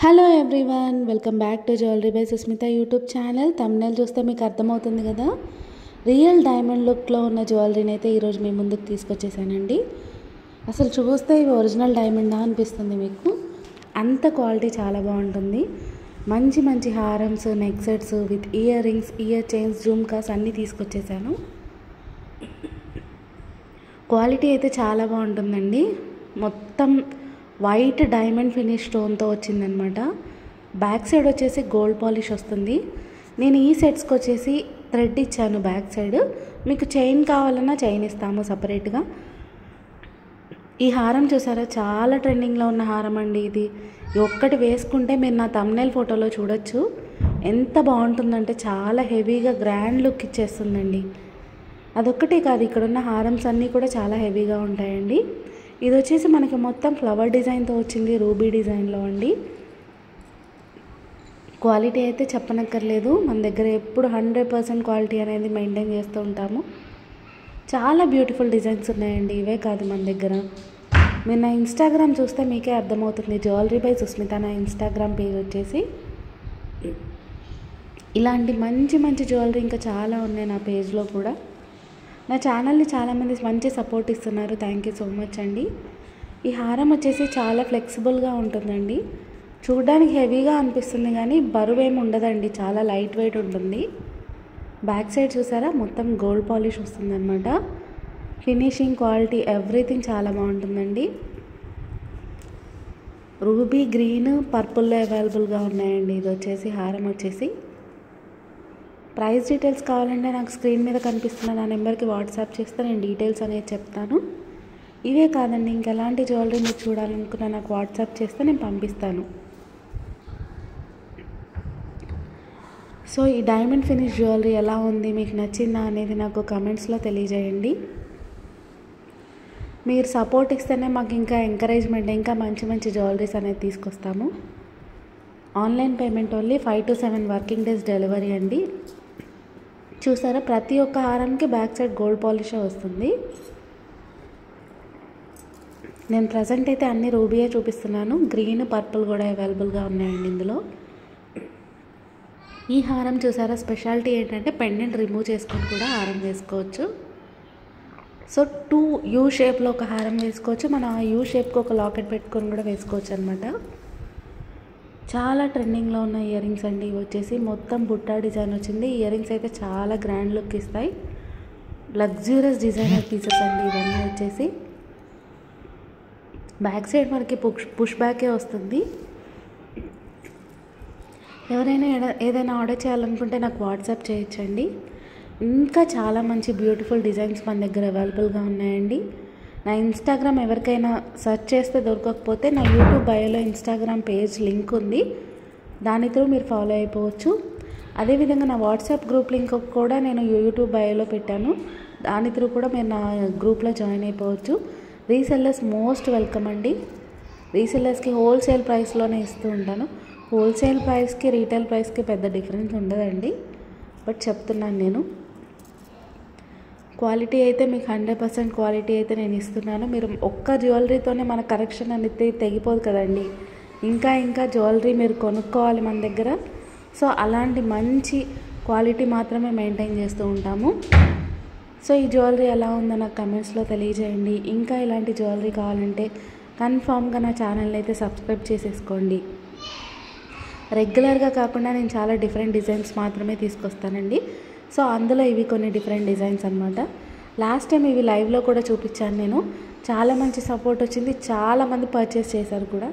Hello everyone, welcome back to jewellery by Sushmita YouTube channel. Thumbnail చూస్తే మీకు అర్థమవుతుంది కదా, రియల్ డైమండ్ లుక్లో ఉన్న జ్యువెలరీని అయితే ఈరోజు మీ ముందుకు తీసుకొచ్చేసానండి. అసలు చూస్తే ఇవి ఒరిజినల్ డైమండా అనిపిస్తుంది మీకు, అంత క్వాలిటీ చాలా బాగుంటుంది. మంచి మంచి హారమ్స్, neck sets with earrings, ear chains, జుమ్కాస్ అన్నీ తీసుకొచ్చేసాను. క్వాలిటీ అయితే చాలా బాగుంటుందండి. మొత్తం వైట్ డైమండ్ ఫినిష్ స్టోన్తో వచ్చిందనమాట. బ్యాక్ సైడ్ వచ్చేసి గోల్డ్ పాలిష్ వస్తుంది. నేను ఈ సెట్స్కి వచ్చేసి థ్రెడ్ ఇచ్చాను బ్యాక్ సైడ్. మీకు చైన్ కావాలన్నా చైన్ ఇస్తాము సపరేట్గా. ఈ హారం చూసారా, చాలా ట్రెండింగ్లో ఉన్న హారం అండి ఇది. ఒక్కటి వేసుకుంటే మీరు నా థంబ్నెయిల్ ఫోటోలో చూడొచ్చు. ఎంత బాగుంటుందంటే చాలా హెవీగా గ్రాండ్ లుక్ ఇచ్చేస్తుందండి. అదొక్కటే కాదు, ఇక్కడున్న హారమ్స్ అన్నీ కూడా చాలా హెవీగా ఉంటాయండి. ఇది వచ్చేసి మనకి మొత్తం ఫ్లవర్ డిజైన్తో వచ్చింది, రూబీ డిజైన్లో అండి. క్వాలిటీ అయితే చెప్పనక్కర్లేదు, మన దగ్గర ఎప్పుడు 100% క్వాలిటీ అనేది మెయింటైన్ చేస్తూ ఉంటాము. చాలా బ్యూటిఫుల్ డిజైన్స్ ఉన్నాయండి. ఇవే కాదు మన దగ్గర, మీరు నా ఇన్స్టాగ్రామ్ చూస్తే మీకే అర్థమవుతుంది. జ్యువెలరీ బై సుస్మిత నా ఇన్స్టాగ్రామ్ పేజ్ వచ్చేసి. ఇలాంటి మంచి మంచి జ్యువెలరీ ఇంకా చాలా ఉన్నాయి నా పేజ్లో కూడా. నా ఛానల్ని చాలామంది మంచి సపోర్ట్ ఇస్తున్నారు, థ్యాంక్ యూ సో మచ్ అండి. ఈ హారం వచ్చేసి చాలా ఫ్లెక్సిబుల్గా ఉంటుందండి. చూడడానికి హెవీగా అనిపిస్తుంది కానీ బరువేమి ఉండదండి, చాలా లైట్ వెయిట్ ఉంటుంది. బ్యాక్ సైడ్ చూసారా, మొత్తం గోల్డ్ పాలిష్ వస్తుందన్నమాట. ఫినిషింగ్, క్వాలిటీ, ఎవ్రీథింగ్ చాలా బాగుంటుందండి. రూబీ గ్రీన్, పర్పుల్లో అవైలబుల్గా ఉన్నాయండి. ఇది వచ్చేసి హారం వచ్చేసి. ప్రైస్ డీటెయిల్స్ కావాలంటే నాకు స్క్రీన్ మీద కనిపిస్తున్న నా నెంబర్కి వాట్సాప్ చేస్తే నేను డీటెయిల్స్ అనేది చెప్తాను. ఇవే కాదండి, ఇంకెలాంటి జ్యువెలరీ మీరు చూడాలనుకున్నా నాకు వాట్సాప్ చేస్తే నేను పంపిస్తాను. సో ఈ డైమండ్ ఫినిష్ జ్యువెలరీ ఎలా ఉంది, మీకు నచ్చిందా అనేది నాకు కమెంట్స్లో తెలియజేయండి. మీరు సపోర్ట్ ఇస్తేనే మాకు ఇంకా ఎంకరేజ్మెంట్, ఇంకా మంచి మంచి జ్యువెలరీస్ అనేది తీసుకొస్తాము. Online payment only 5 to 7 working days delivery అండి. చూసారా, ప్రతి ఒక్క హారంకి బ్యాక్ సైడ్ గోల్డ్ పాలిషే వస్తుంది. నేను ప్రజెంట్ అయితే అన్ని రూబీయే చూపిస్తున్నాను. గ్రీన్, పర్పుల్ కూడా అవైలబుల్గా ఉన్నాయండి ఇందులో. ఈ హారం చూసారా, స్పెషాలిటీ ఏంటంటే పెండెంట్ రిమూవ్ చేసుకొని కూడా హారం వేసుకోవచ్చు. సో 2 యూ షేప్లో ఒక హారం వేసుకోవచ్చు, మనం ఆ యూ షేప్కి ఒక లాకెట్ పెట్టుకొని కూడా వేసుకోవచ్చు అనమాట. చాలా ట్రెండింగ్లో ఉన్న ఇయర్ రింగ్స్ అండి. ఇవి వచ్చేసి మొత్తం బుట్టా డిజైన్ వచ్చింది. ఇయర్ రింగ్స్ అయితే చాలా గ్రాండ్ లుక్ ఇస్తాయి. లగ్జూరియస్ డిజైనర్ పీసెస్ అండి ఇవన్నీ వచ్చేసి. బ్యాక్ సైడ్ మనకి పుష్ బ్యాకే వస్తుంది. ఎవరైనా ఏదైనా ఆర్డర్ చేయాలనుకుంటే నాకు వాట్సాప్ చేయొచ్చండి. ఇంకా చాలా మంచి బ్యూటిఫుల్ డిజైన్స్ మన దగ్గర అవైలబుల్గా ఉన్నాయండి. నా ఇన్స్టాగ్రామ్ ఎవరికైనా సెర్చ్ చేస్తే దొరకకపోతే నా యూట్యూబ్ బయోలో ఇన్స్టాగ్రామ్ పేజ్ లింక్ ఉంది, దాని త్రూ మీరు ఫాలో అయిపోవచ్చు. అదేవిధంగా నా వాట్సాప్ గ్రూప్ లింక్ కూడా నేను యూట్యూబ్ బయోలో పెట్టాను, దాని త్రూ కూడా మీరు నా గ్రూప్లో జాయిన్ అయిపోవచ్చు. రీసెల్లర్స్ మోస్ట్ వెల్కమ్ అండి. రీసెల్లర్స్కి హోల్సేల్ ప్రైస్లోనే ఇస్తూ ఉంటాను. హోల్సేల్ ప్రైస్కి రీటైల్ ప్రైస్కి పెద్ద డిఫరెన్స్ ఉండదండి, బట్ చెప్తున్నాను నేను. క్వాలిటీ అయితే మీకు 100% క్వాలిటీ అయితే నేను ఇస్తున్నాను. మీరు ఒక్క జ్యువెలరీతోనే మన కలెక్షన్ అనేది తెగిపోదు కదండి, ఇంకా ఇంకా జ్యువెలరీ మీరు కొనుక్కోవాలి మన దగ్గర. సో అలాంటి మంచి క్వాలిటీ మాత్రమే మెయింటైన్ చేస్తూ ఉంటాము. సో ఈ జ్యువెలరీ ఎలా ఉందో నాకు కమెంట్స్లో తెలియజేయండి. ఇంకా ఇలాంటి జ్యువెలరీ కావాలంటే కన్ఫామ్గా నా ఛానల్ని అయితే సబ్స్క్రైబ్ చేసేసుకోండి. రెగ్యులర్గా కాకుండా నేను చాలా డిఫరెంట్ డిజైన్స్ మాత్రమే తీసుకొస్తానండి. సో అందులో ఇవి కొన్ని డిఫరెంట్ డిజైన్స్ అనమాట. లాస్ట్ టైం ఇవి లైవ్లో కూడా చూపించాను నేను. చాలా మంచి సపోర్ట్ వచ్చింది, చాలామంది పర్చేస్ చేశారు కూడా.